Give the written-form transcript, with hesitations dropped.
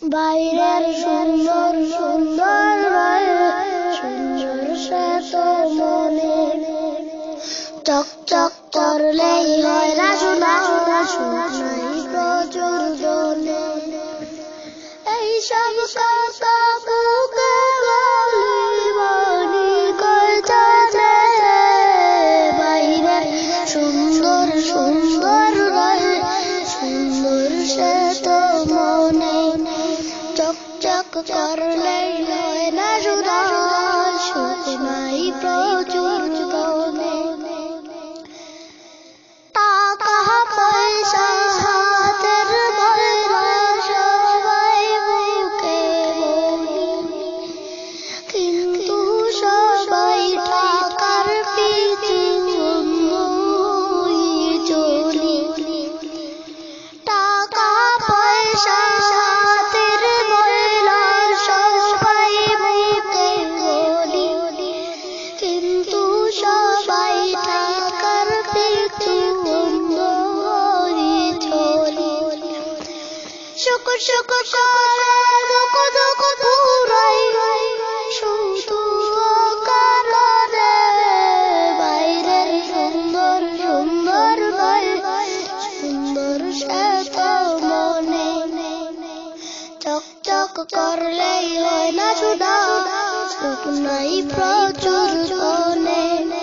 বাইরের সুন্দর সুন্দর সুন্দর সে তো মনে চকচক করলেই হয় না শোনা শোনাই প্রচুর জনে এইসব কথা বুকে বলি করতে বাইরের সুন্দর সুন্দর সুন্দর সে তো মনে চকচক করলেই হয় না শোনা শোনাই প্রচুর জনে টাকা পয়সা হাতের ময়লা সবাই বুকে বলি কিন্তু সবাই টাকার পিছু চলি টাকা পয়সা হাতের ময়লা সবাই বুকে বলি কিন্তু সবাই টাকার পিছু শুকুর শুকুর করে দুঃখ দুঃখ পুরাই শুধু কারণে বাইরের সুন্দর সুন্দর সুন্দর সে তো মনে চকচক করলেই হয় না শুধু শুনাই প্রচুর জনে